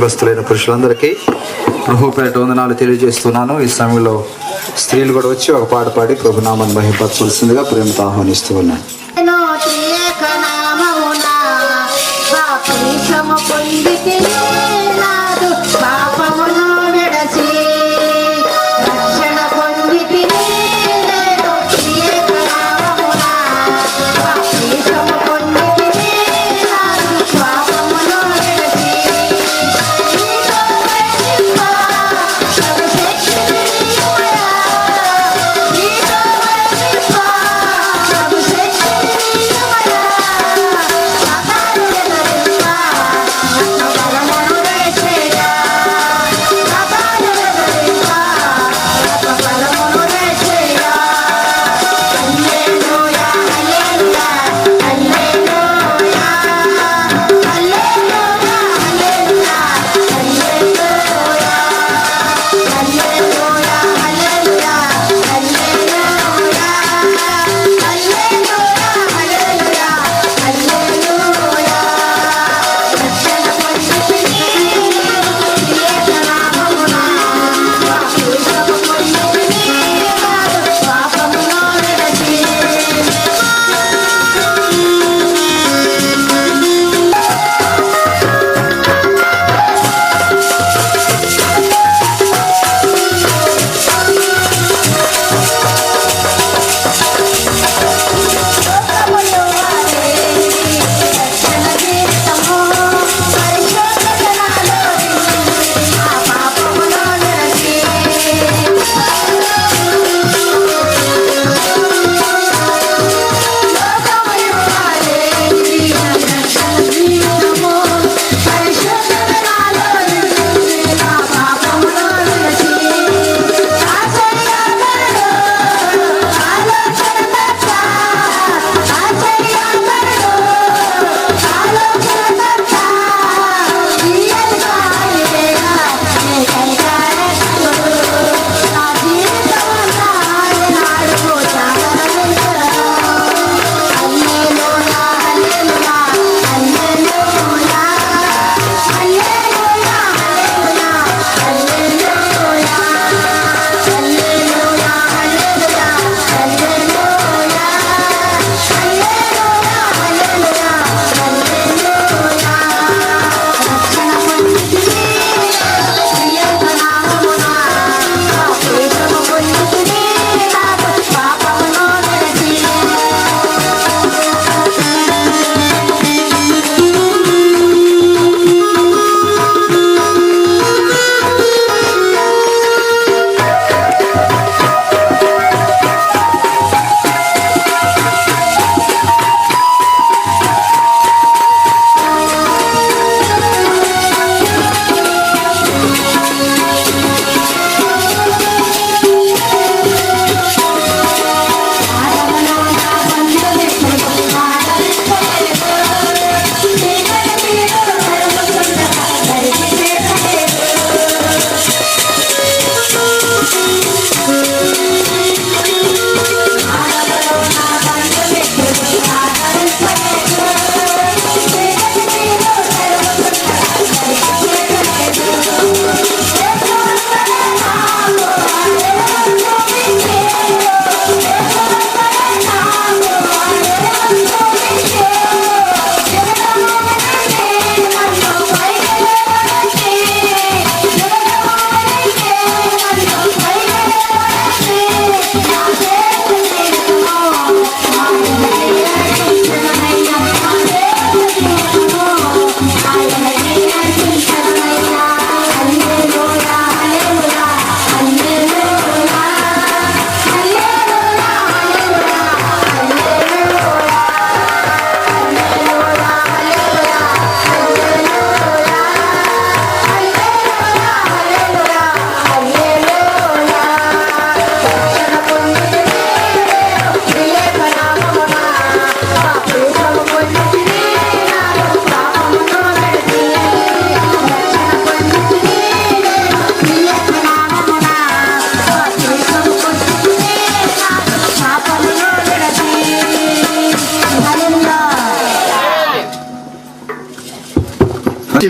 సంఘస్థులైన పురుషులందరికీ ప్రభు పేరిట వందనాలు తెలియజేస్తున్నాను. ఈ సమయంలో స్త్రీలు కూడా వచ్చి ఒక పాట పాడి ప్రభునామాన్ని మహిమపరచవలసిందిగా ప్రేమతో ఆహ్వానిస్తూ ఉన్నాను.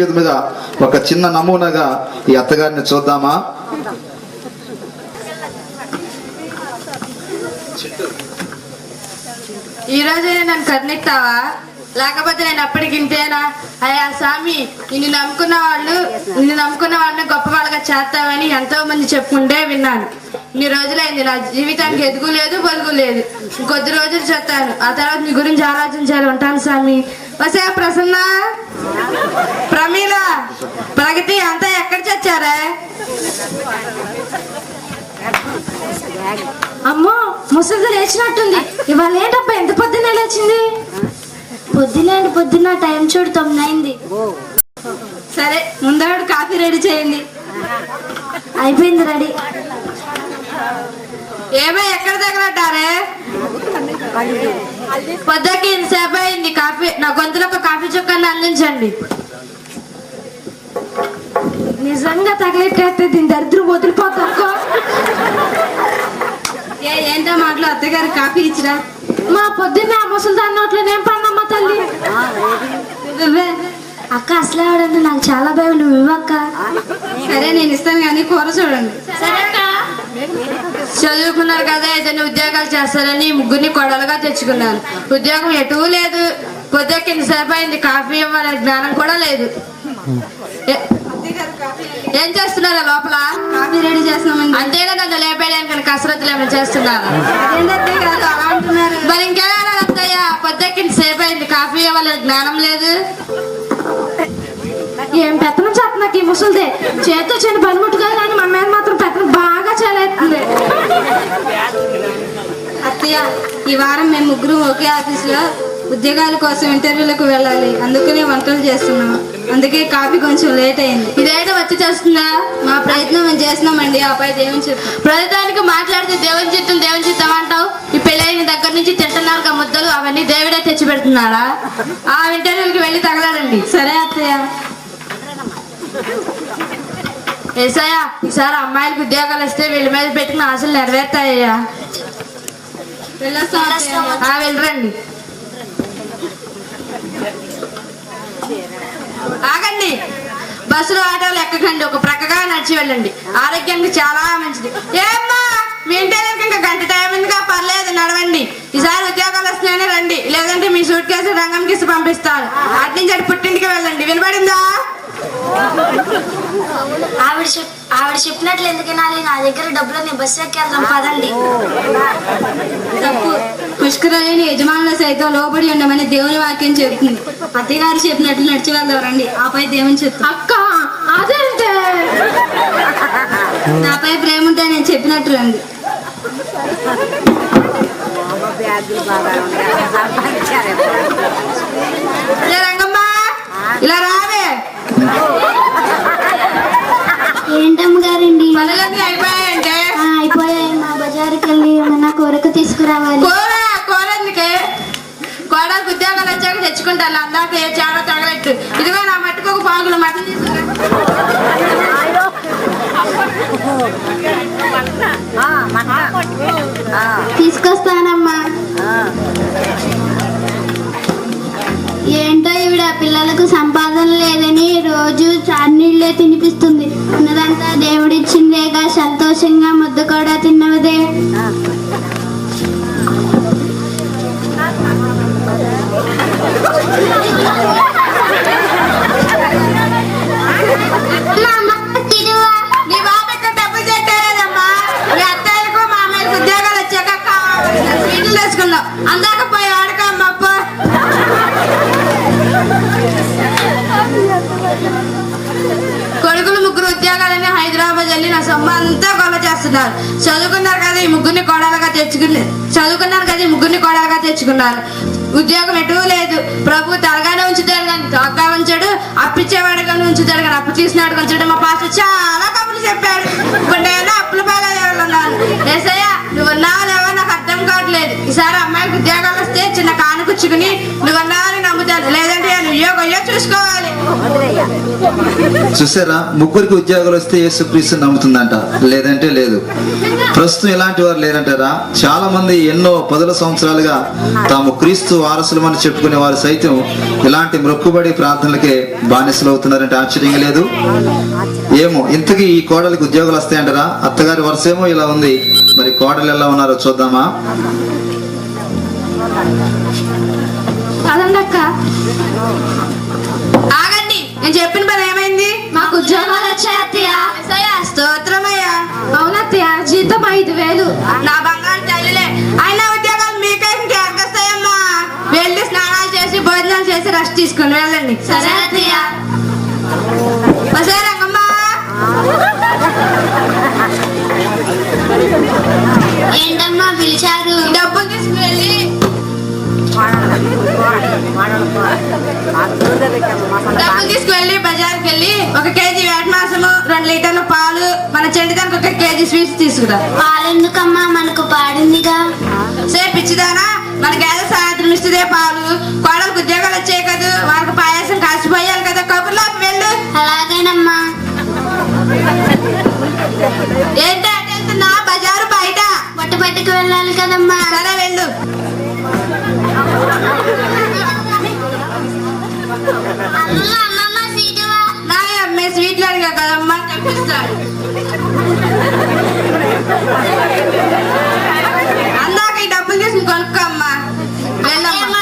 విధముగా ఒక చిన్న నమూనాగా ఈ అత్తగారిని చూద్దామా? ఈ రోజు నన్ను కరుణిస్తావా? లేకపోతే నేను అప్పటికి ఇంతేనా? అయ్యా స్వామి, నిన్ను నమ్ముకున్న వాళ్ళని గొప్ప వాళ్ళగా చేస్తావని ఎంతో మంది చెప్పుకుంటే విన్నాను. ఇన్ని రోజులైంది, నా జీవితానికి ఎదుగు లేదు పొదుగు లేదు. ఇంకొద్ది రోజులు చెప్తాను, ఆ తర్వాత నీ గురించి ఆలోచించాలి. ఉంటాను స్వామి. వసే ప్రసన్న, ప్రమీల, ప్రగతి అంతా ఎక్కడ చచ్చారా? అమ్మో, ముసలి లేచినట్టుంది. ఇవాళ ఏంటబ్బా ఎంత పొద్దున్న లేచింది? పొద్దున్న టైం చూడు 9 అయింది. సరే, ముందడు కాఫీ రెడీ చేయండి. అయిపోయింది, రెడీ. ఏమో ఎక్కడ తగలట్టారే? పొద్దుకి ఇంతసేపు అయింది. కాఫీ, నా గొంతులో ఒక కాఫీ చుక్కని అందించండి. నిజంగా తగలెట్టేస్తే దీని దరిద్రం వదిలిపోతా. ఏంటో మాటలు, అత్తగారు కాఫీ ఇచ్చిరా? మా పొద్దున్న ఆ ముసలి దాని నోట్లో నేను పడినమ్మా తల్లి. అక్క అసలు ఆవిడంటే నాకు చాలా భయం, నువ్వు ఇవ్వక్క. సరే, నేను ఇస్తాను కానీ కూర చూడండి. చదువుకున్నారు కదా, ఏదైనా ఉద్యోగాలు చేస్తారని ముగ్గురిని కొడలుగా తెచ్చుకున్నాను. ఉద్యోగం ఎటూ లేదు. పొద్దుకి ఇంతసేపు అయింది, కాఫీ ఇవ్వాలనే జ్ఞానం కూడా లేదు. ఏం చేస్తున్నారా లోపల? కాఫీ రెడీ చేస్తున్నామండి. అంతేగా నన్ను లేపేయడానికి కసరత్తులు ఏమైనా చేస్తున్నారా? మరి ఇంకేమైనా వస్తాయా? పొద్దుకి సేపు అయింది, కాఫీ ఇవ్వాలనే జ్ఞానం లేదు. ఏం పెత్తనం చేస్తున్నకి ఈ ముసలిదే. చేతితో చిన్న పనిముట్టుగా కానీ మా మీద మాత్రం పెత్తనం బాగా చేస్తుంది. అత్తయ్య, ఈ వారం మేము ముగ్గురు ఒకే ఆఫీసులో ఉద్యోగాల కోసం ఇంటర్వ్యూలకు వెళ్ళాలి. అందుకనే వంటలు చేస్తున్నాం. అందుకే కాఫీ కొంచెం లేట్ అయింది. ఇదైతే వచ్చి చేస్తుందా? మా ప్రయత్నం మేము చేస్తున్నామండి. అబ్బాయి దేవుని చిత్తం. ప్రతిదానికి మాట్లాడితే దేవుని చిత్తం అంటావు. ఈ పెళ్ళైన దగ్గర నుంచి తింటున్నారు ముద్దలు, అవన్నీ దేవుడే తెచ్చి పెడుతున్నారా? ఆ ఇంటర్వ్యూకి వెళ్ళి తగలాలండి. సరే అత్తయ్య. ఏసయ్యా, ఈసారి అమ్మాయిలకు ఉద్యోగాలు వస్తే వీళ్ళ మీద పెట్టిన ఆశలు నెరవేరుతాయ్యా. వెళ్ళరండి. ఆగండి, బస్సులో ఆటోలు ఎక్కకండి, ఒక ప్రక్కగా నడిచి వెళ్ళండి. ఆరోగ్యానికి చాలా మంచిది. ఏమ్మా, మీ ఇంటి ఇంకా గంట టైం ఉందిగా, పర్లేదు నడవండి. ఈసారి ఉద్యోగాలు వస్తున్నాయని రండి, లేదంటే మీ సూట్ కేసు రంగం గీసి పంపిస్తాను. అటు నుంచి అటు పుట్టింటికి వెళ్ళండి. వినపడిందా? ఆవిడ చెప్పినట్లు ఎందుకు వినాలి? నా దగ్గర డబ్బులని బస్సు ఎక్కేద్దాం పదండి. తప్పు. పుష్కరాలని యజమానుల సైతం లోబడి ఉండమని దేవుని వాక్యం చెప్తుంది. అత్తగారు చెప్పినట్లు నడిచి వెళ్దారండి. ఆపై దేవుని చెప్తుంది. అక్క అదేంటే? నాపై ప్రేమ ఉంటే నేను చెప్పినట్టు రండి. రంగమ్మ, ఇలా రావే. ఏంటమ్మ గారండి? పనులన్నీ అయిపోయాయంటే? అయిపోయాయి. మా బజారుకి వెళ్ళి ఏమన్నా కూరకు తీసుకురావాలి. కూర ఎందుకే? కోడలకు ఉద్యోగాలు వచ్చాక తెచ్చుకుంటాను. అందాక ఏ చాలా తగలెట్టు. ఇదిగో నా మట్టుకు ఒక పాగులు మటన్ తీసుకొస్తానమ్మా. ఏంటో ఈవిడ పిల్లలకు సంపాదన లేదని రోజు చార్నీళ్ళే తినిపిస్తుంది. ఉన్నదంతా దేవుడిచ్చిందేగా, సంతోషంగా ముద్ద కూడా తిన్నవదే. నీ బాబు ఇక్కడ డబ్బులు చెట్టారమ్మా. మీ అత్తయ్యకు మా అమ్మాయికి ఉద్యోగాలు వచ్చాక స్వీట్లు తెచ్చుకుందాం. అందాక పోయి ఆడుకోమ్మా. కొడుకులు ముగ్గురు ఉద్యోగాలని హైదరాబాద్ వెళ్ళి నా సొమ్ము అంతా గొల్ల చేస్తున్నారు. చదువుకున్నారు కదా ఈ ముగ్గురిని కోడలుగా తెచ్చుకున్నారు. ఉద్యోగం ఎటూ లేదు. ప్రభు తలగానే ఉంచుతాడు కానీ తోగ్గా ఉంచాడు, అప్పిచ్చేవాడుగా ఉంచుతాడు కానీ అప్పు తీసినాడు ఉంచాడు. మా పాస్టర్ చాలా కబుర్లు చెప్పాడు. ఇప్పుడు నేను అప్పుల బాగాలేన్నాను. ఏసయ్యా, నువ్వు ఉన్నావా నాకు అర్థం కావట్లేదు. ఈసారి అమ్మాయికి ఉద్యోగాలు వస్తే చిన్న కానుకుచ్చుకుని నువ్వు ఉన్నావని నమ్ముతాను, లేదంటే నువ్వో గొయ్యో చూసుకోవాలి. చూసారా, ముగ్గురికి ఉద్యోగాలు వస్తే యేసుక్రీస్తు నమ్ముతుందంట, లేదంటే లేదు. ప్రస్తుతం ఇలాంటి వారు లేరంటారా? చాలా మంది ఎన్నో పదుల సంవత్సరాలుగా తాము క్రీస్తు వారసులమని చెప్పుకునే వారు సైతం ఇలాంటి మొక్కుబడి ప్రార్థనలకే బానిసలు అవుతున్నారంటే ఆశ్చర్యంగా లేదు. ఏమో ఇంతకీ ఈ కోడలికి ఉద్యోగాలు వస్తాయంటారా? అత్తగారి వరుసేమో ఇలా ఉంది, మరి కోడలు ఎలా ఉన్నారో చూద్దామా? అదండక్క. ఆగండి, నేను చెప్పిన పని ఏమైంది? మాకు ఉద్యోగాలు వచ్చాయి అత్తయ్య. స్తోత్రమయ్యా. అవునత్తయ్య, జీతం 5,000. నా బంగారు తల్లిలే. అయినా ఉద్యోగాలు మీకే ఇంకెక్కస్తాయమ్మా. వెళ్ళి స్నానాలు చేసి భోజనాలు చేసి రెస్ట్ తీసుకుని వెళ్ళండి. సరే అత్తయ్య. సరే రంగమ్మ. ఏంటమ్మా పిలిచారు? డబ్బులు తీసుకువెళ్ళి బజార్కి వెళ్ళి 1 కేజీ వేట మాంసము, 2 లీటర్ల పాలు, మన చెండిదానికి 1 కేజీ స్వీట్స్ తీసుకురా. పాలెందుకమ్మా, మనకు పాడిందిగా. పిచ్చిదానా, మనకేదో సాయంత్రం ఇస్తుందే పాలు. కోడలకు ఉద్యోగాలు వచ్చాయి కదా, వాళ్ళకి పాయాసం కాసిపోయాలి కదా. కబుర్లో వెళ్ళు. అలాగేనమ్మా. ఏంటి అంటే వెళ్తున్నా? బజారు బయట బట్టపట్టుకు వెళ్ళాలి కదమ్మా. సరే వెళ్ళు. నాయమ్మే స్వీట్లు అడిగా కదమ్మా, తెప్పిస్తాడు. అందాక ఈ డబ్బులు తీసుకుని కొనుక్కమ్మా. వెళ్ళమ్మా.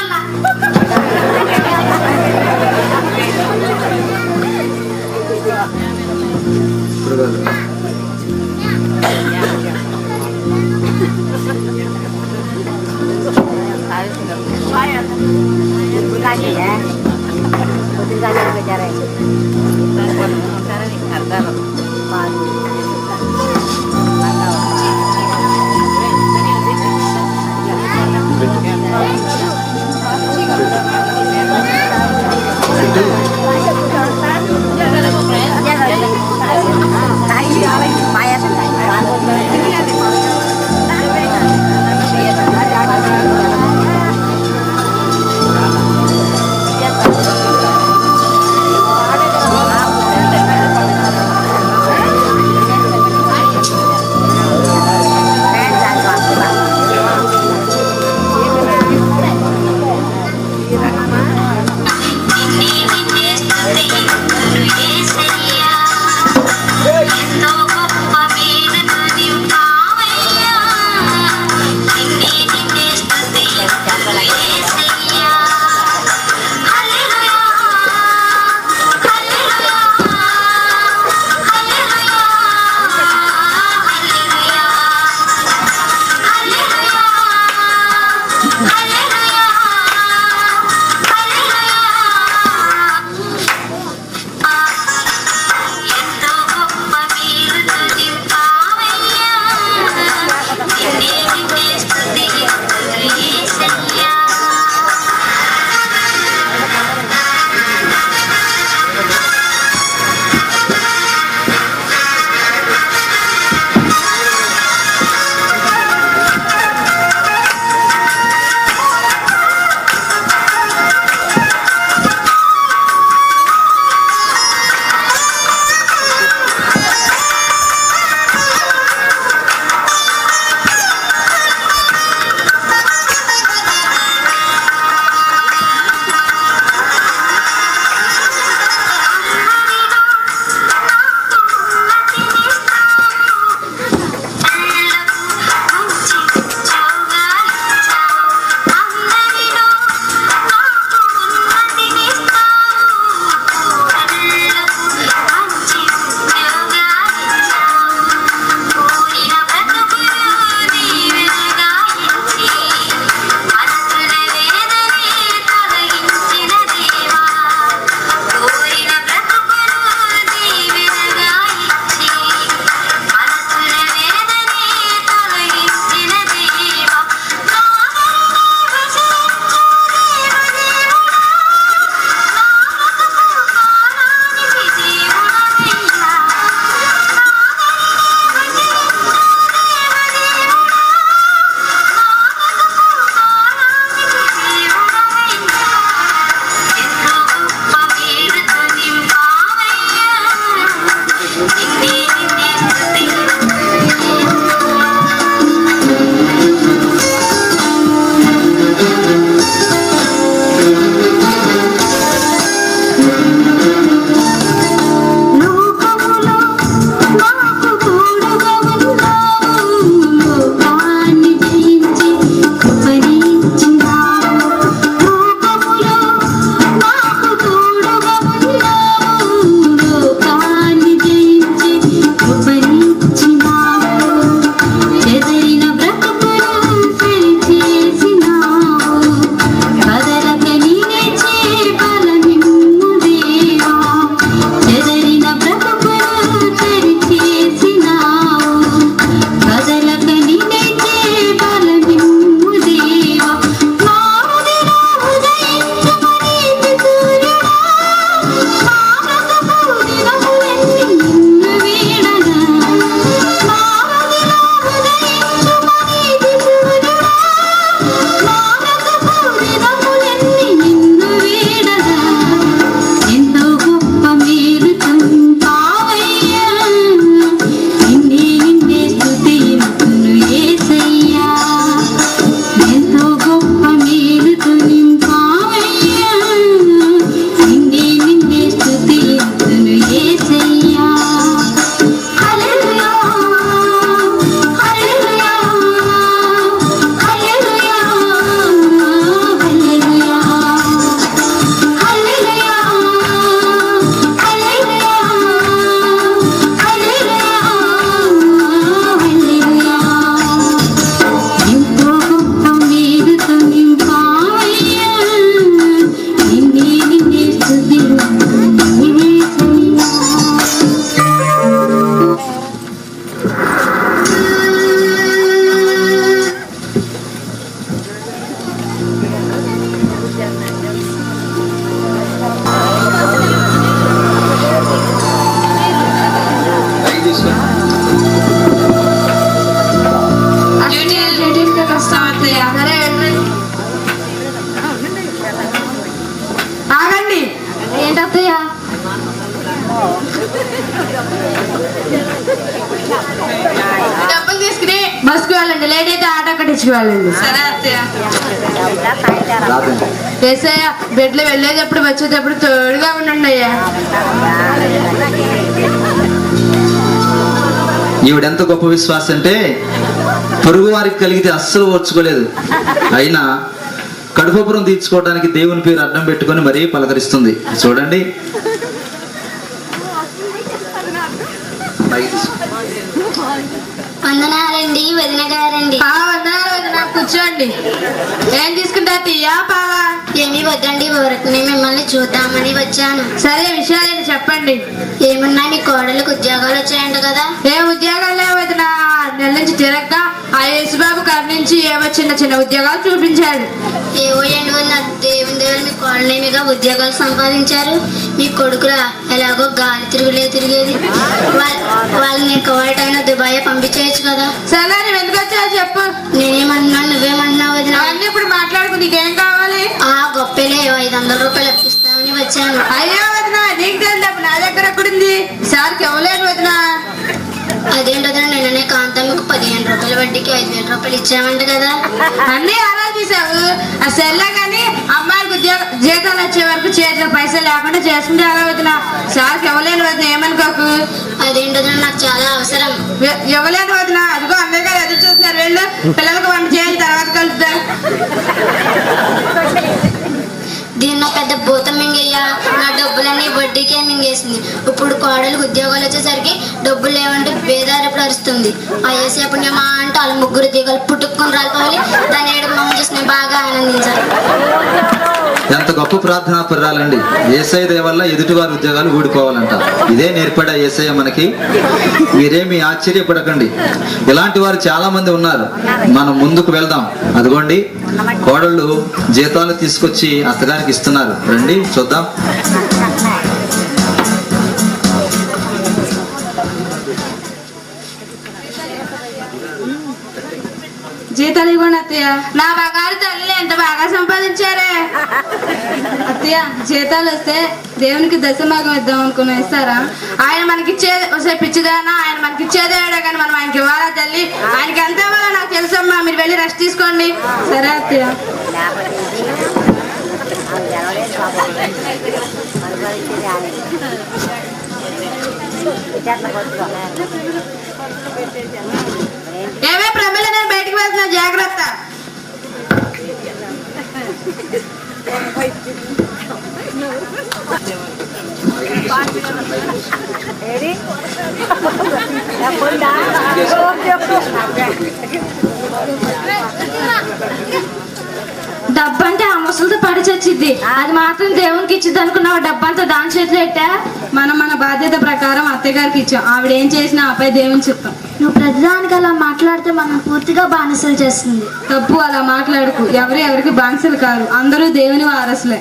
అత్తయ్య. సరే వెళ్ళండి. ఆగండి. ఏంటత్తయ్య? డబ్బులు తీసుకుని బస్కి వెళ్ళండి, లేట్ అయితే ఆటో కట్టించుకు వెళ్ళండి. సరే అత్తయ్య. రాదండి. ఏసయ్య, బెడ్లో వెళ్ళేటప్పుడు వచ్చేటప్పుడు తోడుగా ఉండండి అయ్యా. ఈవిడెంత గొప్ప విశ్వాసం అంటే పొరుగు వారికి కలిగితే అస్సలు ఓర్చుకోలేదు. అయినా కడుపుపురం తీర్చుకోవడానికి దేవుని పేరు అడ్డం పెట్టుకొని మరీ పలకరిస్తుంది. చూడండి. వందనాలండి వదిన గారండి. వందనాలు వదిన, కూర్చోండి. ఏం తీసుకుంటా, తీయా పావా? ఏమీ వద్దండి, ఊరకనే మిమ్మల్ని చూద్దామని వచ్చాను. సరే, విషయాలు చెప్పండి. ఏమన్నా మీ కోడలకు ఉద్యోగాలు వచ్చాయంట కదా? ఏం ఉద్యోగాలు లేవు వదిన. 6 నెలల నుంచి తిరగ్గా ఆ యేసుబాబు కాడి నుంచి ఏవో చిన్న చిన్న ఉద్యోగాలు చూపించాడు. ఏవో ఏంటి వదిన, దేవుని దేవుడు మీ కోడలేమిగా ఉద్యోగాలు సంపాదించారు. మీ కొడుకులా ఎలాగో గాలి తిరిగేది. వాళ్ళని కోవటైనా దుబాయ్ పంపించేయచ్చు కదా. సరే, నువ్వు ఎందుకు వచ్చావు చెప్పు. నేనేమన్నా నువ్వేమన్నావు వదిన? అవన్నీ ఇప్పుడు మాట్లాడుకు. నీకేం కావాలి? గొప్పలే 500 రూపాయలు ఇప్పిస్తామని వచ్చాను. అయ్యో వదిన, నీకు తెలియదు, నా దగ్గర ఎక్కడుంది? సార్కి ఇవ్వలేదు వదిన. అదేంటి వదిన, నిన్ననే కాంతమ్మకు 15 రూపాయల వడ్డీకి 5000 రూపాయలు ఇచ్చామంట కదా. అన్ని అలా తీసావు. ఆ సెల్లా కానీ అమ్మాయికి జీతాలు వచ్చే వరకు చేతిలో పైసలు లేకుండా చేసుకుంటే అలా వదిన. సార్కి ఇవ్వలేను వదిన, ఏమనుకోకు. అదేంటి వదిన, నాకు చాలా అవసరం. ఇవ్వలేదు వదిన. అదిగో అందరి గారు ఎదురు చూస్తున్నారు. వెళ్ళు, పిల్లలకు వంట చేయాలి, తర్వాత కలుపుతా. దీన్ని పెద్ద భూతం మింగయ్యా. నా డబ్బులన్నీ వడ్డీకే మింగేసింది. ఇప్పుడు కోడలకు ఉద్యోగాలు వచ్చేసరికి డబ్బులు లేవంటే బేదారిప్పుడు అరుస్తుంది. ఆ వేసే పుణ్యమా అంటే వాళ్ళ 3 తీగలు పుట్టుకుని రాలిపోవాలి. దాని ఏడు మమ్మ చూసి నేను బాగా ఆనందించాను. ఎంత గొప్ప ప్రార్థనా పర్రాలండి. యేసయ్య దయ వల్ల ఎదుటివారి ఉద్యోగాలు ఊడిపోవాలంట. ఇదే నేర్పడా యేసయ్య మనకి. మీరేమి ఆశ్చర్యపడకండి. ఇలాంటి వారు చాలా మంది ఉన్నారు. మనం ముందుకు వెళ్దాం. అదిగోండి, కోడళ్ళు జీతాలు తీసుకొచ్చి అత్తగారికి ఇస్తున్నారు. రండి చూద్దాం. జీతాలు ఇవ్వండి అత్తయ్య. నా బంగారు తల్లి ఎంత బాగా సంపాదించారే. అత్తయ్య, జీతాలు వస్తే దేవునికి దశమాగం ఇద్దాం అనుకున్నా, ఇస్తారా? ఆయన మనకిచ్చే పిచ్చిదానా, ఆయన మనకిచ్చేదేడా కానీ మనం ఆయనకి ఇవ్వాలా తల్లి? ఆయనకి ఎంత ఇవ్వాలో నాకు తెలుసమ్మా. మీరు వెళ్ళి రెస్ట్ తీసుకోండి. సరే అత్తయ్య. ఏమే ప్రమిళ, నేను బయటికి వెళ్తున్నా, జాగ్రత్త. డబ్బంటే ఆ ముసలితో పడి చచ్చిద్ది. అది మాత్రం దేవునికి ఇచ్చిద్ది అనుకున్నావు. డబ్బంతా దాని చేతిలో పెట్టా. మనం మన బాధ్యత ప్రకారం అత్తయ్య గారికి ఇచ్చాం. ఆవిడ ఏం చేసినా ఆపై దేవుని చెప్తాం. నువ్వు ప్రతిదానికి అలా మాట్లాడితే మనం పూర్తిగా బానిసలు చేస్తుంది. తప్పు, అలా మాట్లాడుకు. ఎవరికి బానిసలు కాదు, అందరూ దేవుని వారసులే.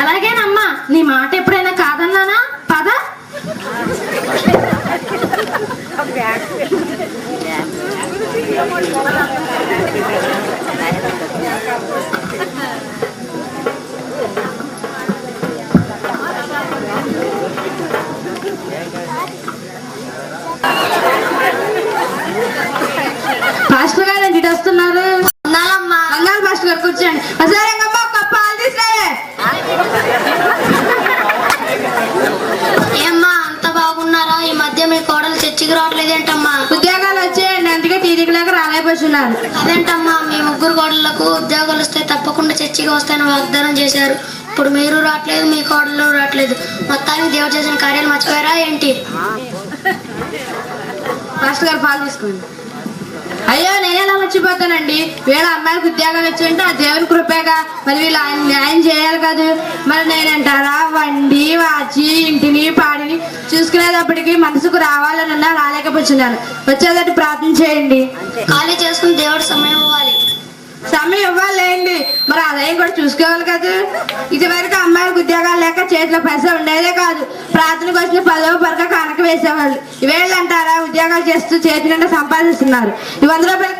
అలాగేనమ్మా, నీ మాట ఎప్పుడైనా కాదన్నానా? పద. పాస్టర్ గారు ఇంటికి వస్తున్నారు. బంగారు పాస్టర్ గారు కూర్చోండి. ఒకసారి పాలు తీసుకురావే. ఏమ్మా, అంత బాగున్నారా? ఈ మధ్య మీ కోడలు చర్చికి రావట్లేదేంటమ్మా? ఉద్యోగాలు వచ్చాయండి, అందుకే తీరిక లేక రాలేకపోతున్నారు. అదేంటమ్మా, మీ 3 కోడళ్లకు ఉద్యోగాలు వస్తే తప్పకుండా చర్చికి వస్తాయని వాగ్దానం చేశారు. ఇప్పుడు మీరు రావట్లేదు, మీ కోడలు రావట్లేదు. మొత్తానికి దేవుడు చేసిన కార్యాలు మర్చిపోయారా ఏంటి? పాస్టర్ గారు పాలు తీసుకోండి. అయ్యో, నేనేలా మర్చిపోతానండి. వీళ్ళ అమ్మాయికి ఉద్యోగాలు వచ్చాయంటే ఆ దేవుని కృపేగా. మరి వీళ్ళు ఆయన న్యాయం చేయాలి కదా. మరి నేనంటారా, వండి వాచి ఇంటిని పాడిని చూసుకునేటప్పటికి మనసుకు రావాలనున్నా రాలేకపోతున్నాను. వచ్చేదట్టు ప్రార్థన చేయండి. ఖాళీ చేసుకుని దేవుడు సమయం ఇవ్వాలి. సమయం ఇవ్వాలేండి, మరి ఆదాయం కూడా చూసుకోవాలి కదా. ఇదివరకు అమ్మాయిలకు ఉద్యోగాలు లేక చేతిలో పైసా ఉండేదే కాదు. ప్రార్థనకు వచ్చిన 10వ పరక కనక వేసేవాళ్ళు. ఇవేళ్ళు అంటారా, ఉద్యోగాలు చేస్తూ చేతి నిండా సంపాదిస్తున్నారు. ఈ 100 రూపాయలు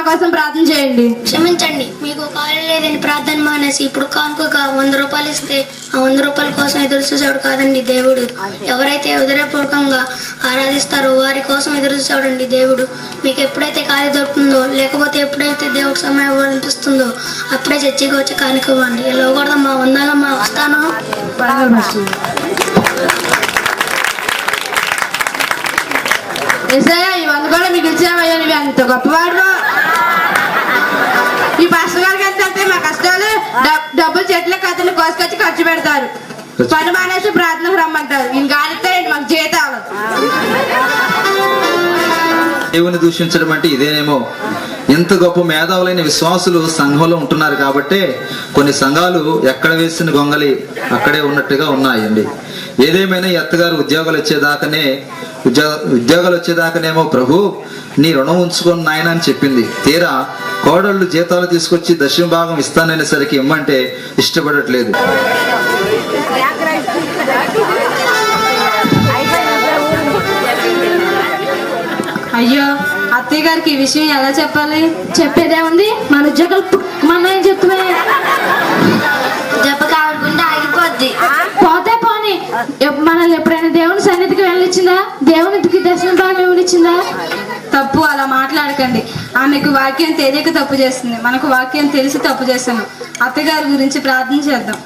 కోసం ప్రార్థన చేయండి. క్షమించండి, మీకు కాలు లేదని ప్రార్థన మానేసి ఇప్పుడు కానుకగా 100 రూపాయలు ఇస్తే ఆ 100 రూపాయల కోసం ఎదురు చూసేవాడు కాదండి దేవుడు. ఎవరైతే హృదయపూర్వకంగా ఆరాధిస్తారో వారి కోసం ఎదురు చూసేవాడండి దేవుడు. మీకు ఎప్పుడైతే ఖాళీ దొరుకుతుందో, లేకపోతే ఎప్పుడైతే దేవుడికి సమయం అనిపిస్తుందో అప్పుడే చర్చికి వచ్చి కానుక ఇవ్వండి. ఇలా కూడదమ్మా, వందాలమ్మా, వస్తాను. యేసయ్య, ఈ 100 కూడా మీకు ఇచ్చామయ్యా, నువ్వు ఎంత గొప్పవాడు. ఈ పాస్టర్ గారికి ఎంత అంటే మా కష్టాలు డబ్బులు చెట్ల కథలు కోసుకొచ్చి ఖర్చు పెడతారు. పని మానేసి ప్రార్థనకు రమ్మంటారు. ఈయన గాలిస్తే మాకు జీతాలు. దేవుని దూషించడం అంటే ఇదేనేమో. ఇంత గొప్ప మేధావులైన విశ్వాసులు సంఘంలో ఉంటున్నారు కాబట్టి కొన్ని సంఘాలు ఎక్కడ వేసిన గొంగలి అక్కడే ఉన్నట్టుగా ఉన్నాయండి. ఏదేమైనా ఈ అత్తగారు ఉద్యోగాలు వచ్చేదాకానేమో ప్రభు నీ రుణం ఉంచుకొని నాయన అని చెప్పింది. తీరా కోడళ్ళు జీతాలు తీసుకొచ్చి దశమ భాగం ఇస్తాననేసరికి ఇమ్మంటే ఇష్టపడట్లేదు. అయ్యో, అత్తయ్య గారికి ఈ విషయం ఎలా చెప్పాలి? చెప్పేదే ఉంది, మన ఉద్యోగాలు మన ఏం చెప్తున్నా దెబ్బ కావకుండా ఆగిపోద్ది. పోతే పోనీ, మనల్ని ఎప్పుడైనా దేవుని సన్నిధికి వెళ్ళిచ్చిందా? దేవునికి దర్శనం భాగం ఇవ్వనిచ్చిందా? తప్పు అలా మాట్లాడకండి. ఆమెకు వాక్యం తెలియక తప్పు చేస్తుంది, మనకు వాక్యం తెలిసి తప్పు చేస్తాము. అత్తగారి గురించి ప్రార్థన చేద్దాం.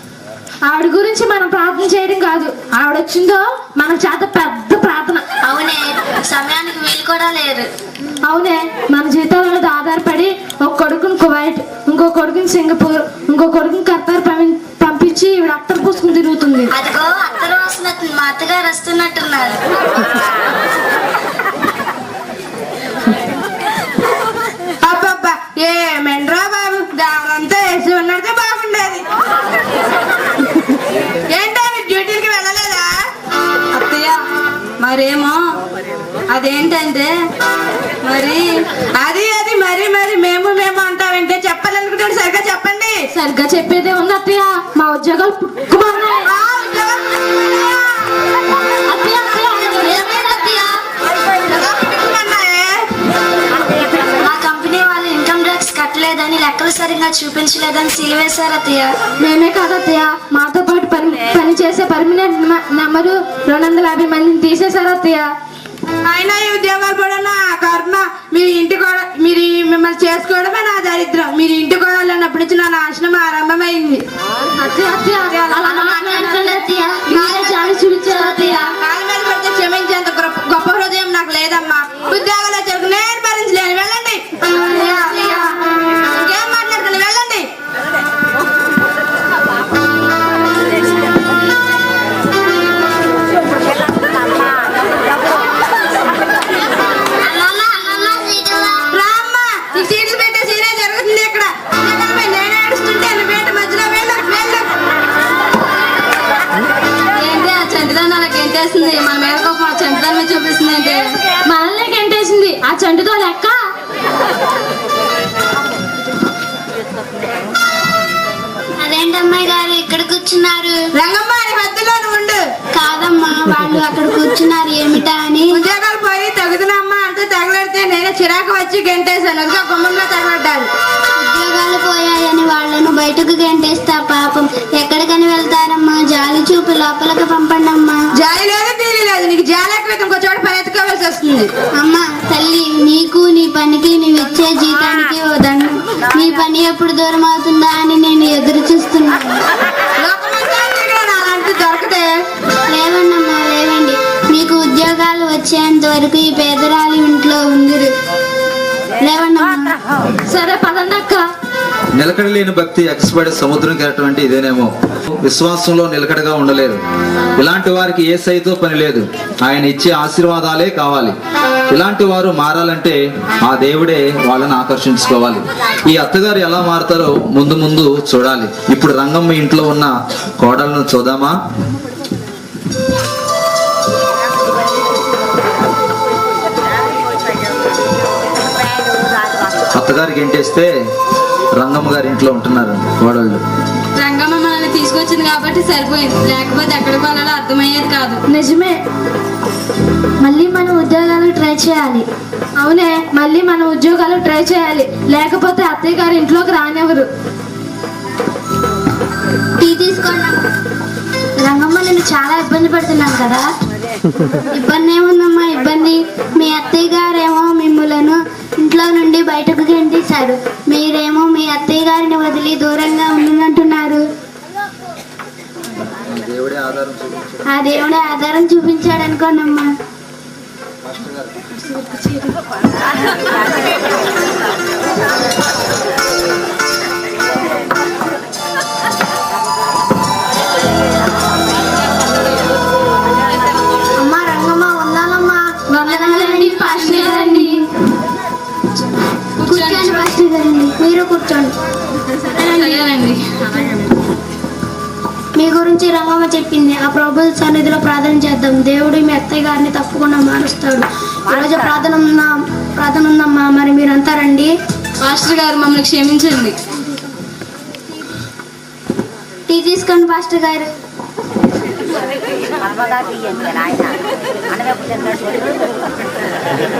ఆవిడ గురించి మనం ప్రార్థన చేయడం కాదు, ఆవిడ వచ్చిందో మన చేత పెద్ద ప్రార్థన. అవునే, సమయానికి వీలు కూడా లేరు. అవునే, మన జీతాల మీద ఆధారపడి ఒక కొడుకుని కువైట్, ఇంకో కొడుకుని సింగపూర్, ఇంకో కొడుకుని ఖతార్ పంపించి ఈవిడ అత్తరు పూసుకుని తిరుగుతుంది. అదిగో అత్తరు వస్తున్నట్టు, మా అత్తగారు వస్తున్నట్టున్నారు. అబ్బబ్బా, ఏ మెండ్రా బాబు, దానంతా వేసి ఉన్నట్టే బాగుండేది. ఏంటో డ్యూటీకి వెళ్ళలేదా? అత్తయ్య, మరేమో అదేంటంటే మరి మరి మేము అంటామంటే చెప్పాలనుకుంటే సరిగ్గా చెప్పండి. సరిగ్గా చెప్పేదే ఉంది అత్తయ్య, మా ఉద్యోగాలు మా కంపెనీ వాళ్ళు ఇన్కమ్ ట్యాక్స్ కట్టలేదని, లెక్కలు సరిగ్గా చూపించలేదని సీల్ వేశారు అత్తయ్య. మేమే కాదు అత్తయ్య, మాతో పాటు పని చేసే పర్మనెంట్ నెంబరు 250 మందిని తీసేశారు అత్తయ్య. అయినా ఈ ఉద్యోగాలు కూడా నా కర్మ. మీరు మిమ్మల్ని చేసుకోవడమే నా దరిద్రం. మీరు ఇంటి కోడలు అన్నప్పటి నుంచి నా నాశనం ఆరంభమైంది. కాళ్ళ మీద పడితే క్షమించేంత గొప్ప హృదయం నాకు లేదమ్మా. ఉద్యోగాలు వచ్చారు, నేను భరించలేను. వెళ్ళండి, ఇంకేం మాట్లాడుతుంది, వెళ్ళండి. మన మీద చంటిదాన్ని చూపిస్తుంది అంటే మనల్ని గంటేసింది ఆ చంటితో లెక్క. అదేంటమ్మాయి గారు ఇక్కడ కూర్చున్నారు? రంగమ్మ, మధ్యలో ఉండు. కాదమ్మా, వాళ్ళు అక్కడ కూర్చున్నారు ఏమిటా అని. ఉద్యోగాలు పోయి తగుదనమ్మా అంటూ తగలడితే నేను చిరాకు వచ్చి గంటేశాను. ఇంకా గుమ్మంలో తగలడ్డారు. ఉద్యోగాలు పోయాయని వాళ్ళను బయటకు గంటేస్తా పాపం. ఎక్కడికని వెళ్తారమ్మా? జాలి చూపు లోపలికి పంపండి అమ్మా. జాలి లేదు, తీరి లేదు. నీకు జాలి ఎక్కువ, ఇంకో చోట పని ఎత్తుకోవాల్సి వస్తుంది. అమ్మా తల్లి, నీకు నీ పనికి నువ్వు ఇచ్చే జీతానికి ఓ దండం. నీ పని ఎప్పుడు దూరం అవుతుందా అని నేను ఎదురు చూస్తున్నాను. దొరకతే లేవండి అమ్మా, లేవండి. మీకు ఉద్యోగాలు వచ్చేంత వరకు ఈ పేదరాలి ఇంట్లో ఉందిరు. లేవండి అమ్మా. సరే పదండి అక్క. నిలకడలేని భక్తి ఎక్స్పడి సముద్రం కెరటం ఇదేనేమో. విశ్వాసంలో నిలకడగా ఉండలేరు. ఇలాంటి వారికి ఏ సైతో పని లేదు, ఆయన ఇచ్చే ఆశీర్వాదాలే కావాలి. ఇలాంటి వారు మారాలంటే ఆ దేవుడే వాళ్ళని ఆకర్షించుకోవాలి. ఈ అత్తగారు ఎలా మారుతారో ముందు ముందు చూడాలి. ఇప్పుడు రంగమ్మ ఇంట్లో ఉన్న కోడలను చూద్దామా? అత్తగారికి ఏంటేస్తే రంగమ్మ గారి ఇంట్లో ఉంటున్నారు కోడళ్ళు. రంగమ్మ మనల్ని తీసుకొచ్చింది కాబట్టి సరిపోయింది, లేకపోతే ఎక్కడికి వెళ్ళాలో అర్థమయ్యేది కాదు. నిజమే, మళ్ళీ మనం ఉద్యోగాలు ట్రై చేయాలి. అవునే, మళ్ళీ మన ఉద్యోగాలు ట్రై చేయాలి, లేకపోతే అత్తయ్య గారు ఇంట్లోకి రానివ్వరు. టీ తీసుకోండి. రంగమ్మ, నేను చాలా ఇబ్బంది పడుతున్నాను కదా. ఇబ్బంది ఏముందమ్మా? ఇబ్బంది మీ అత్తయ్య గారేమో మిమ్మల్ని ఇంట్లో నుండి బయటకు గెంటేశారు, మీరేమో మీ అత్తయ్య గారిని వదిలి దూరంగా ఉండంటున్నారు. ఆ దేవుడే ఆధారం చూపించాడు అనుకోనమ్మా. అమ్మా రంగమ్మ, వందాలమ్మా. వందనాలండి పాస్టర్ గారండి. కూర్చోండి పాస్టర్ గారండి, మీరు కూర్చోండి. సరేనండి. మీ గురించి రంగమ్మ చెప్పింది. ఆ ప్రభుల సన్నిధిలో ప్రార్థన చేద్దాం. దేవుడు మీ అత్తయ్య గారిని తప్పకుండా మారుస్తాడు. ఈరోజు ప్రార్థన ఉందమ్మా, మరి మీరంతా రండి. పాస్టర్ గారు మమ్మల్ని క్షమించండి. టీ తీసుకోండి పాస్టర్ గారు.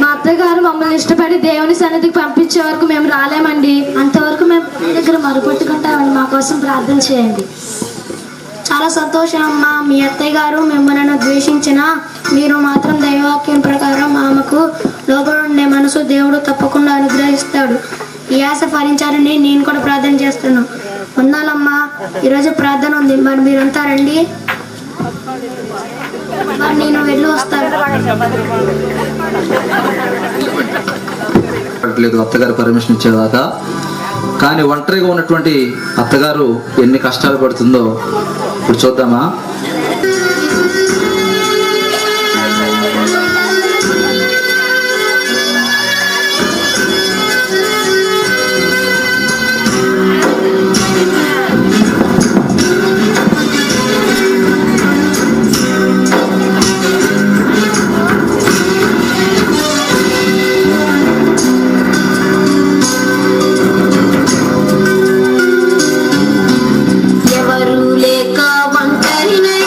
మా అత్తయ్య గారు మమ్మల్ని ఇష్టపడి దేవుని సన్నిధికి పంపించే వరకు మేము రాలేమండి. అంతవరకు మేము మీ దగ్గర మరుపెట్టుకుంటామని మా కోసం ప్రార్థన చేయండి. చాలా సంతోషం అమ్మా. మీ అత్తయ్య గారు మిమ్మల్ని ద్వేషించిన మీరు మాత్రం దైవవాక్యం ప్రకారం ఆమెకు లోబడి ఉండే మనసు దేవుడు తప్పకుండా అనుగ్రహిస్తాడు. ఈ ఆశ ఫలించాలని నేను కూడా ప్రార్థన చేస్తున్నాను. వందాలమ్మా, ఈరోజు ప్రార్థన ఉంది, మరి మీరంతా రండి. మరి నేను వెళ్ళి వస్తాను. లేదు అత్తగారు పర్మిషన్ ఇచ్చేదాకా. కానీ ఒంటరిగా ఉన్నటువంటి అత్తగారు ఎన్ని కష్టాలు పడుతుందో ఇప్పుడు చూద్దామా. ఎవరు లేక ఒంటరినై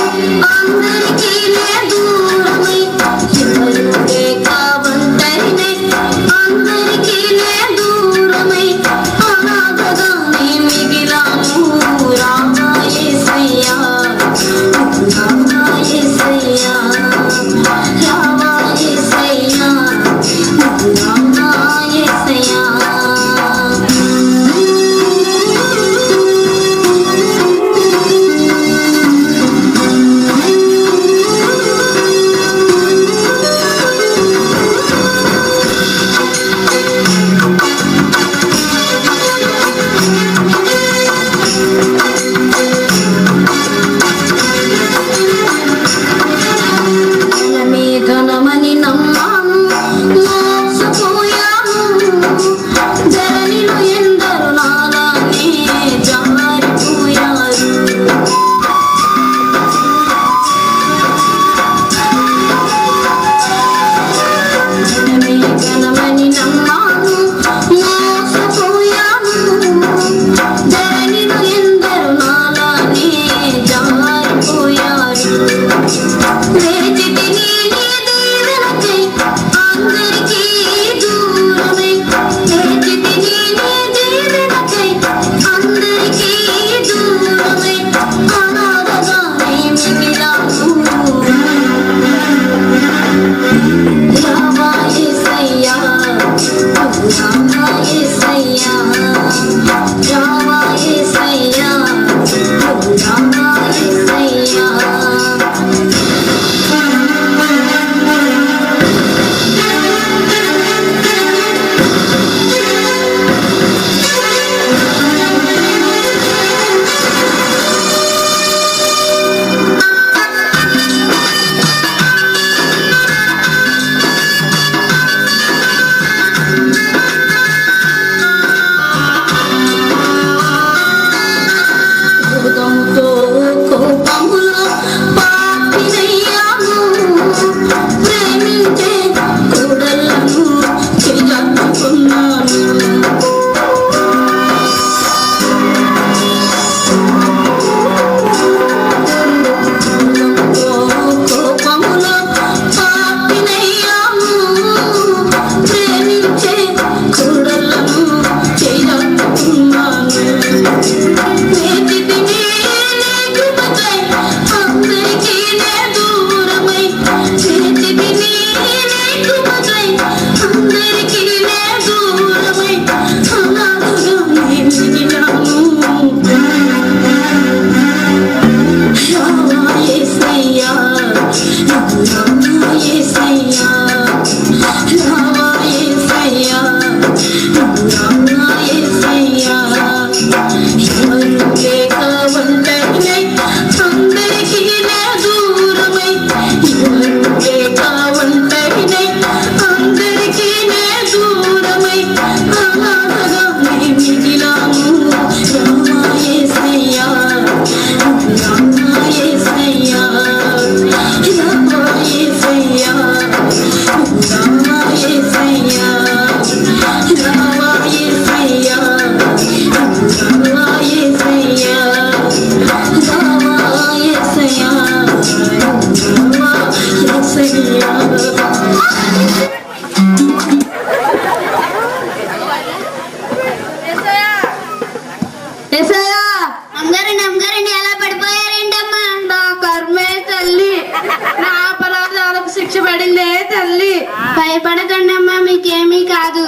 భయపడకండి అమ్మా, మీకేమీ కాదు.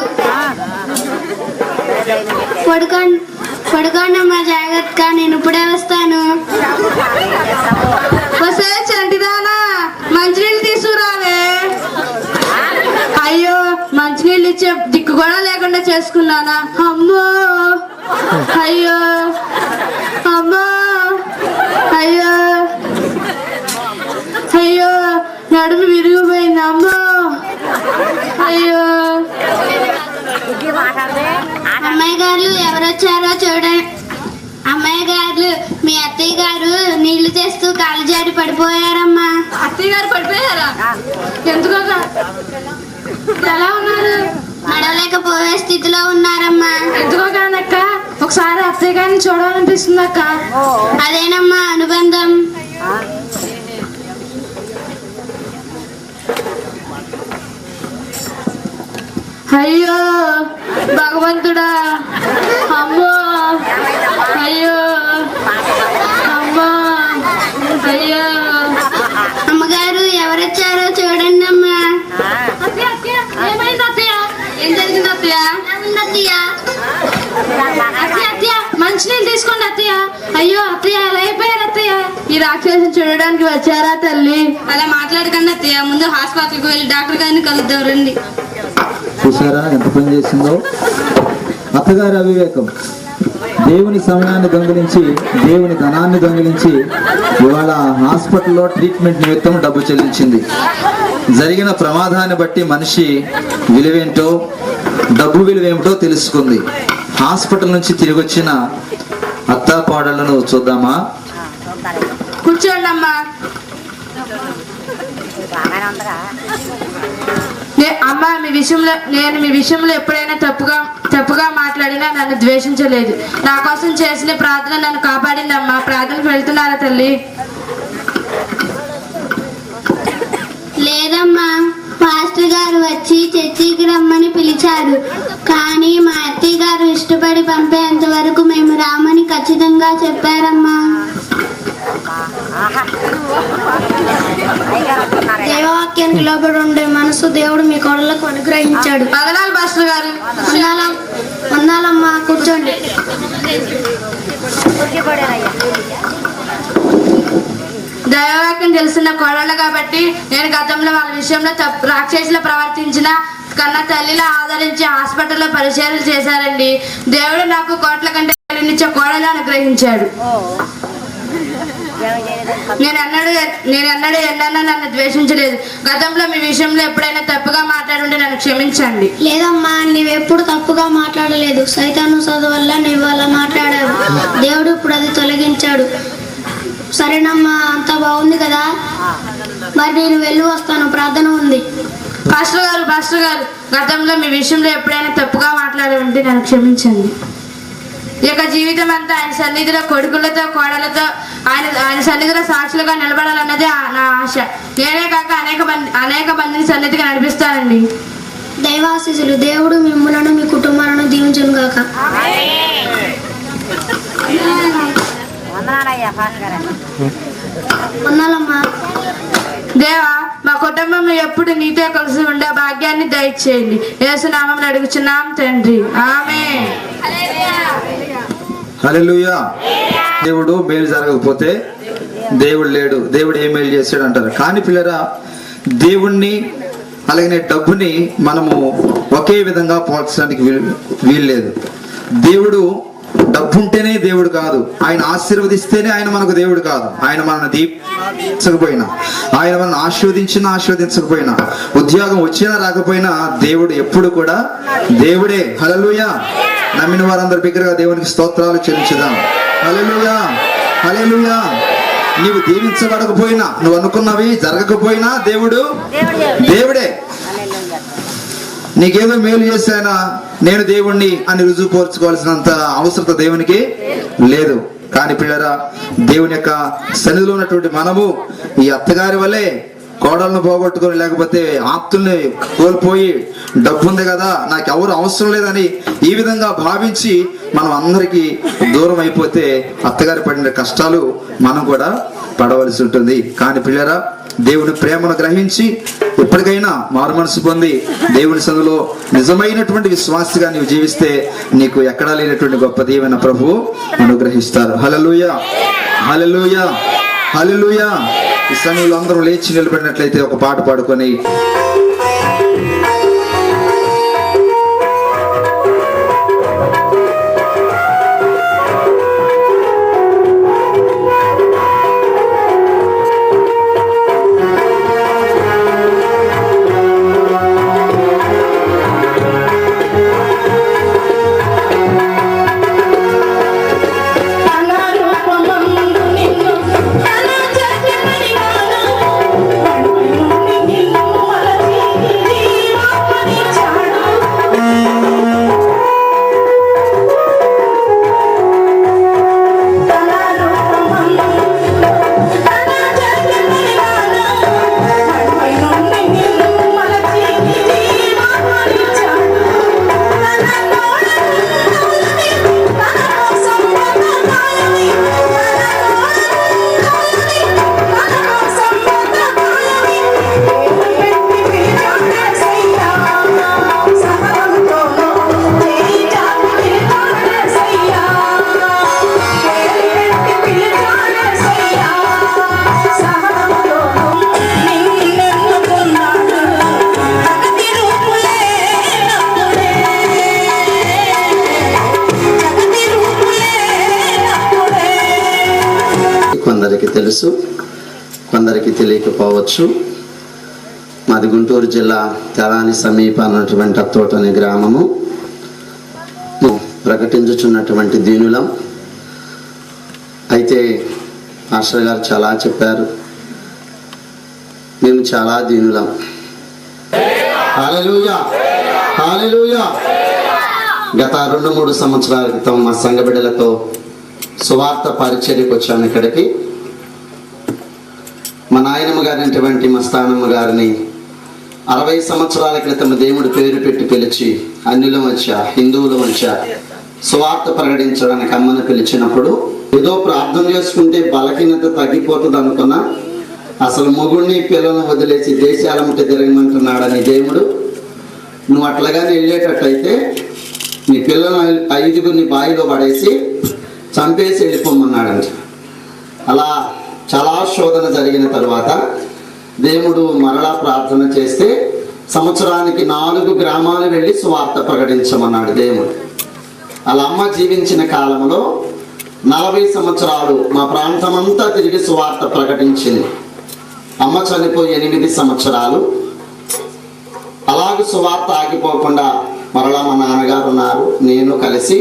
పడుకోండి అమ్మా, జాగ్రత్తగా, నేను ఇప్పుడే వస్తాను. వస్తే చంటిదానా మంచినీళ్ళు తీసుకురావే. అయ్యో మంచినీళ్ళు ఇచ్చే దిక్కు కూడా లేకుండా చేసుకున్నానా. అమ్మో అయ్యో అమ్మో అయ్యో అయ్యో నడుము విరిగిపోయింది. అమ్మో అయ్యో. అమ్మాయి గారు ఎవరొచ్చారో చూడండి. అమ్మాయి గారు, మీ అత్తయ్య గారు నీళ్లు చేస్తూ కాలు జారి పడిపోయారమ్మా. అత్తయ్య గారు పడిపోయారా? ఎందుకక్క? ఎలా ఉన్నారు? నడవలేకపోయే స్థితిలో ఉన్నారమ్మా. ఎందుకో కానక్క, ఒకసారి అత్తయ్య గారిని చూడాలనిపిస్తుంది అక్క. అదేనమ్మా అనుబంధం. అయ్యో భగవంతుడా. అమ్మో అయ్యో అమ్మో అయ్యో. అమ్మగారు ఎవరొచ్చారో చూడండి అమ్మా. ఏమైంది అత్తయ్య? ఏం జరిగింది అత్తయ్య? అత్తయ్య అత్తయ్య మంచినీళ్ళు తీసుకోండి అత్తయ్య. అయ్యో అత్తయ్య ఎలా అయిపోయారు అత్తయ్య? ఈ రాక్షసుని చూడడానికి వచ్చారా తల్లి? అలా మాట్లాడకండి అత్తయ్య, ముందు హాస్పిటల్కి వెళ్ళి డాక్టర్ గారిని కలుద్దాం రండి. చూసారా ఎంత పని చేసిందో అత్తగారి అవివేకం. దేవుని సమయాన్ని దొంగిలించి, దేవుని ధనాన్ని దొంగిలించి ఇవాళ హాస్పిటల్లో ట్రీట్మెంట్ నిమిత్తం డబ్బు చెల్లించింది. జరిగిన ప్రమాదాన్ని బట్టి మనిషి విలువేంటో, డబ్బు విలువేమిటో తెలుసుకుంది. హాస్పిటల్ నుంచి తిరిగి వచ్చిన అత్తా కోడళ్లను చూద్దామా. కూర్చోండి అమ్మా. అమ్మా నేను మీ విషయంలో ఎప్పుడైనా తప్పుగా మాట్లాడినా నన్ను ద్వేషించలేదు. నా కోసం చేసిన ప్రార్థన నన్ను కాపాడింది అమ్మా. ప్రార్థనకు వెళ్తున్నారా తల్లి? లేదమ్మా, పాస్టర్ గారు వచ్చి చర్చికి రమ్మని పిలిచారు. కానీ మా అత్తయ్య గారు ఇష్టపడి పంపేంత వరకు మేము రామని ఖచ్చితంగా చెప్పారమ్మా. దేవవాక్యానికి లోబడి ఉండే మనసు దేవుడు మీ కోడలకు అనుగ్రహించాడు. పగలాలు పాస్టర్ గారు. వందాలమ్మా, కూర్చోండి. దైవవాక్యం తెలిసిన కోడళ్ళు కాబట్టి నేను గతంలో వాళ్ళ విషయంలో రాక్షసులా ప్రవర్తించిన కన్న తల్లిలా ఆదరించి హాస్పిటల్లో పరిచయాలు చేశారండి. దేవుడు నాకు కోట్ల కంటే కోడలు అనుగ్రహించాడు. నేనన్నాడు ఎన్నన్నా నన్ను ద్వేషించలేదు. గతంలో మీ విషయంలో ఎప్పుడైనా తప్పుగా మాట్లాడుంటే నన్ను క్షమించండి. లేదమ్మా, నీవెప్పుడు తప్పుగా మాట్లాడలేదు. సైతాను చదువు వల్ల నీవు అలా మాట్లాడావు. దేవుడు ఇప్పుడు అది తొలగించాడు. సరేనమ్మా, అంతా బాగుంది కదా. మరి నేను వెళ్ళి వస్తాను, ప్రార్థన ఉంది. పాస్టర్ గారు గతంలో మీ విషయంలో ఎప్పుడైనా తప్పుగా మాట్లాడి ఉంటే నన్ను క్షమించండి. ఈ యొక్క జీవితం అంతా ఆయన సన్నిధిలో కొడుకులతో కోడలతో ఆయన సన్నిధిలో సాక్షులుగా నిలబడాలన్నదే నా ఆశ. నేనే కాక అనేక మందిని సన్నిధిగా నడిపిస్తానండి. దైవాశీసులు. దేవుడు మిమ్మలను మీ కుటుంబాలను దీవించును గాక. వందనాలమ్మా. దేవా, మా కుటుంబం ఎప్పుడు నీతో కలిసి ఉండే భాగ్యాన్ని దయచేయండి. యేసు నామమున అడుగుచున్నాం తండ్రి, ఆమేన్. హల్లెలూయా. దేవుడు మేలు జరగకపోతే దేవుడు లేడు, దేవుడు ఏ మేలు చేశాడు అంటారు. కానీ పిల్లరా, దేవుణ్ణి అలాగే డబ్బుని మనము ఒకే విధంగా పోల్చడానికి వీల్లేదు. దేవుడు డబ్బు ఉంటేనే దేవుడు కాదు. ఆయన ఆశీర్వదిస్తేనే ఆయన మనకు దేవుడు కాదు. ఆయన మనల్ని దీపించకపోయినా, ఆయన మనల్ని ఆశీర్వదించకపోయినా, ఉద్యోగం వచ్చినా రాకపోయినా దేవుడు ఎప్పుడు కూడా దేవుడే. హల్లెలూయా. నమ్మిన వారందరి బిగ్గరగా దేవునికి స్తోత్రాలు చెల్లించుదాం. హల్లెలూయా, హల్లెలూయా. నీవు దీవించబడకపోయినా, నువ్వు అనుకున్నవి జరగకపోయినా దేవుడు దేవుడే. నీకేదో మేలు చేశానా నేను దేవుణ్ణి అని రుజువు పోర్చుకోవాల్సినంత అవసరత దేవునికి లేదు. కానీ పిల్లరా, దేవుని యొక్క సన్నిధిలో ఉన్నటువంటి మనము ఈ అత్తగారి వల్లే కోడలను పోగొట్టుకొని, లేకపోతే ఆప్తుల్ని కోల్పోయి, డబ్బు ఉంది కదా నాకు ఎవరు అవసరం లేదని ఈ విధంగా భావించి మనం అందరికీ దూరం అయిపోతే అత్తగారి పడిన కష్టాలు మనం కూడా పడవలసి ఉంటుంది. కానీ పిల్లరా, దేవుని ప్రేమను గ్రహించి ఎప్పటికైనా మారు మనసు పొంది దేవుని సన్నిధిలో నిజమైనటువంటి విశ్వాసిగా నీవు జీవిస్తే నీకు ఎక్కడా లేనటువంటి గొప్ప దీవెన ప్రభువు అనుగ్రహిస్తారు. హల్లెలూయా, హల్లెలూయా, హల్లెలూయా. ఈ సమయంలో అందరూ లేచి నిలబడినట్లయితే ఒక పాట పాడుకొని కొందరికి తెలుసు, కొందరికి తెలియకపోవచ్చు. మాది గుంటూరు జిల్లా తెలాని సమీపానటువంటి అత్తోట అనే గ్రామము. ప్రకటించుచున్నటువంటి దీనులం. అయితే మాస్టర్ గారు చాలా చెప్పారు, మేము చాలా దీనులం. హల్లెలూయా, హల్లెలూయా. గత 2-3 సంవత్సరాల క్రితం మా సంఘ బిడ్డలతో సువార్త పరిచర్యకు వచ్చాను ఇక్కడికి. మా నాయనమ్మ గారినటువంటి మస్తానమ్మ గారిని 60 సంవత్సరాల క్రితం దేవుడు పేరు పెట్టి పిలిచి అన్యుల మధ్య, హిందువుల మధ్య సువార్త ప్రకటించడానికి అమ్మను పిలిచినప్పుడు ఏదో ప్రార్థన చేసుకుంటే బలహీనత తగ్గిపోతుంది అనుకున్నా. అసలు మొగుడిని పిల్లలను వదిలేసి దేశాల ముట్ట తిరగమంటున్నాడని దేవుడు, నువ్వు అట్లాగానే వెళ్ళేటట్టయితే నీ పిల్లలను 5గురిని బావిలో పడేసి చంపేసి వెళ్ళిపోమన్నాడంట. అలా చాలా శోధన జరిగిన తర్వాత దేవుడు మరలా ప్రార్థన చేస్తే సంవత్సరానికి 4 గ్రామాలు వెళ్ళి సువార్త ప్రకటించమన్నాడు దేవుడు. అలా అమ్మ జీవించిన కాలంలో 40 సంవత్సరాలు మా ప్రాంతమంతా తిరిగి సువార్త ప్రకటించింది. అమ్మ చనిపోయి 8 సంవత్సరాలు. అలాగే సువార్త ఆగిపోకుండా మరలా మా నాన్నగారు ఉన్నారు, నేను కలిసి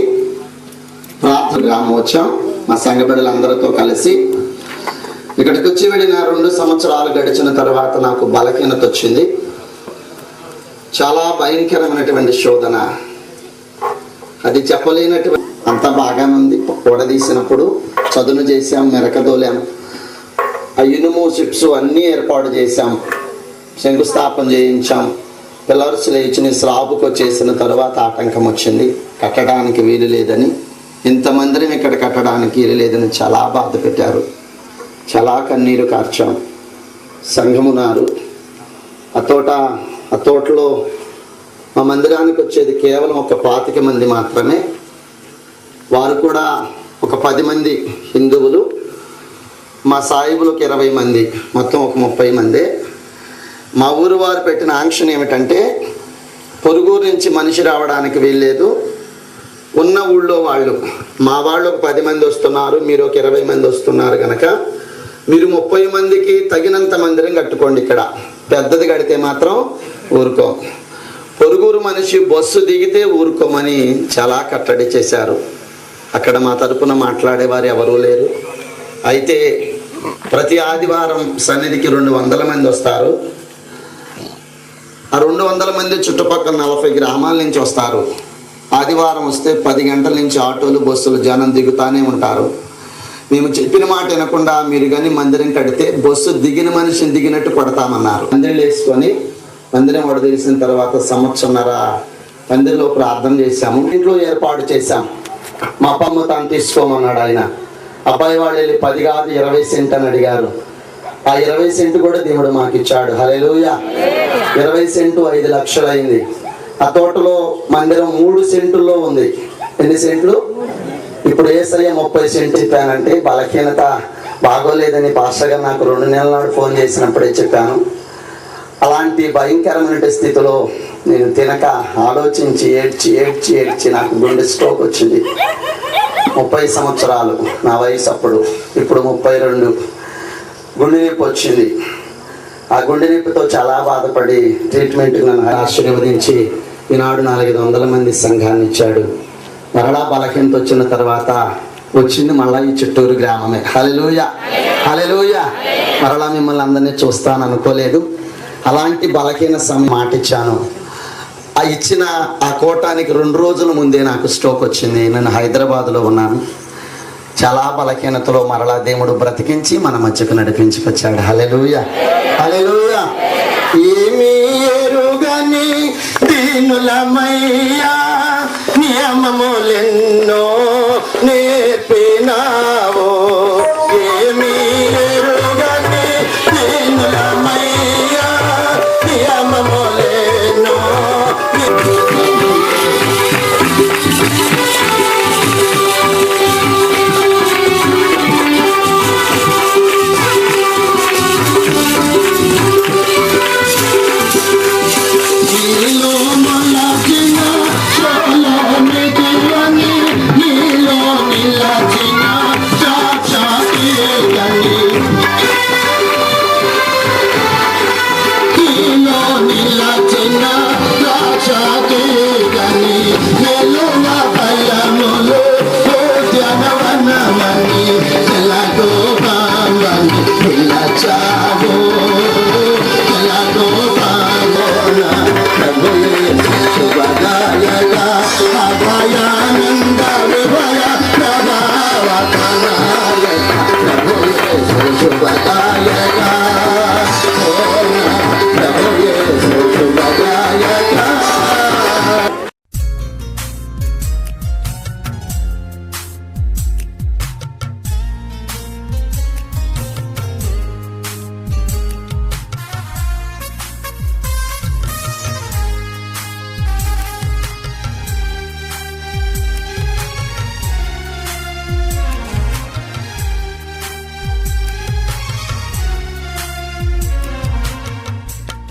ప్రార్థన గ్రామం వచ్చాం. మా సంఘ బిడ్డలందరితో కలిసి ఇక్కడికి వచ్చి వెళ్ళిన 2 సంవత్సరాలు గడిచిన తర్వాత నాకు బలహీనత వచ్చింది. చాలా భయంకరమైనటువంటి శోధన, అది చెప్పలేనటువంటి. అంత బాగానే ఉంది. కూడదీసినప్పుడు చదును చేసాం, మెరకదోలాం, ఆ ఇనుము చిప్స్ అన్నీ ఏర్పాటు చేశాం, శంకుస్థాపన చేయించాం. పిల్లర్స్ లేచిన స్లాబుకు వచ్చేసిన తర్వాత ఆటంకం వచ్చింది, కట్టడానికి వీలు లేదని. ఇంతమందిని ఇక్కడ కట్టడానికి వీలు లేదని చాలా బాధ పెట్టారు, చాలా కన్నీరు కార్చాం. సంఘమునారు ఆ తోటలో మా మందిరానికి వచ్చేది కేవలం ఒక 25 మంది మాత్రమే. వారు కూడా ఒక 10 మంది హిందువులు, మా సాయిబులకు 20 మంది, మొత్తం ఒక 30 మందే. మా ఊరు వారు పెట్టిన ఆంక్షన్ ఏమిటంటే పొరుగురు నుంచి మనిషి రావడానికి వీల్లేదు. ఉన్న ఊళ్ళో వాళ్ళు, మా వాళ్ళు ఒక 10 మంది వస్తున్నారు, మీరు ఒక 20 మంది వస్తున్నారు కనుక మీరు 30 మందికి తగినంత మందిరం కట్టుకోండి. ఇక్కడ పెద్దది కడితే మాత్రం ఊరుకోం. పొరుగురు మనిషి బస్సు దిగితే ఊరుకోమని చాలా కట్టడి చేశారు. అక్కడ మా తరపున మాట్లాడేవారు ఎవరూ లేరు. అయితే ప్రతి ఆదివారం సన్నిధికి 200 మంది వస్తారు. ఆ 200 మంది చుట్టుపక్కల 40 గ్రామాల నుంచి వస్తారు. ఆదివారం వస్తే 10 గంటల నుంచి ఆటోలు, బస్సులు జనం దిగుతానే ఉంటారు. మేము చెప్పిన మాట వినకుండా మీరు కానీ మందిరం కడితే బస్సు దిగిన మనిషిని దిగినట్టు కొడతామన్నారు. మందిరం వేసుకొని మందిరం వడదీసిన తర్వాత 1.5 సంవత్సరాల మందిరంలో ప్రార్థన చేశాము. ఇంట్లో ఏర్పాటు చేశాం. మా అప్పమ్మ తాను తీసుకోమన్నాడు ఆయన. అబ్బాయి వాళ్ళు వెళ్ళి 10 కాదు 20 సెంట్ అని అడిగారు. ఆ 20 సెంటు కూడా దేవుడు మాకు ఇచ్చాడు. హల్లెలూయా. 20 సెంటు 5 లక్షలు అయింది. ఆ తోటలో మందిరం 3 సెంటుల్లో ఉంది. ఎన్ని సెంట్లు? ఇప్పుడు యేసయ్య 30 సెంటు చెప్పానంటే బలహీనత బాగోలేదని పాస్టర్ గారు నాకు 2 నెలల నాడు ఫోన్ చేసినప్పుడే చెప్పాను. అలాంటి భయంకరమైన స్థితిలో నేను తినక ఆలోచించి ఏడ్చి నాకు గుండె స్ట్రోక్ వచ్చింది. 30 సంవత్సరాలు నా వయసు అప్పుడు, ఇప్పుడు 32. గుండె నొప్పి వచ్చింది. ఆ గుండె నొప్పితో చాలా బాధపడి ట్రీట్మెంట్కి నన్ను ఆశీర్వదించి ఈనాడు 400 మంది సంఘాన్ని ఇచ్చాడు. మరలా బలహీనత వచ్చిన తర్వాత వచ్చింది మళ్ళా ఈ చిట్టూరు గ్రామమే. హల్లెలూయా, హల్లెలూయా. మరలా మిమ్మల్ని అందరినీ చూస్తాను అనుకోలేదు. అలాంటి బలహీన సమయం మాటిచ్చాను. ఆ ఇచ్చిన ఆ కోటానికి 2 రోజుల ముందే నాకు స్ట్రోక్ వచ్చింది. నేను హైదరాబాద్లో ఉన్నాను. చాలా బలహీనతలో మరలా దేవుడు బ్రతికించి మన మధ్యకు నడిపించుకొచ్చాడు. హల్లెలూయా, హల్లెలూయా. ఏమీ ఎరుగని దీనులమయ్యా, నియమములెన్నో నేర్పినావో. ఏమీ ఎరుగని దీనులమయ్యా, నియమములెన్నో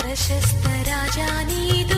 ప్రశస్త రాజా నీదు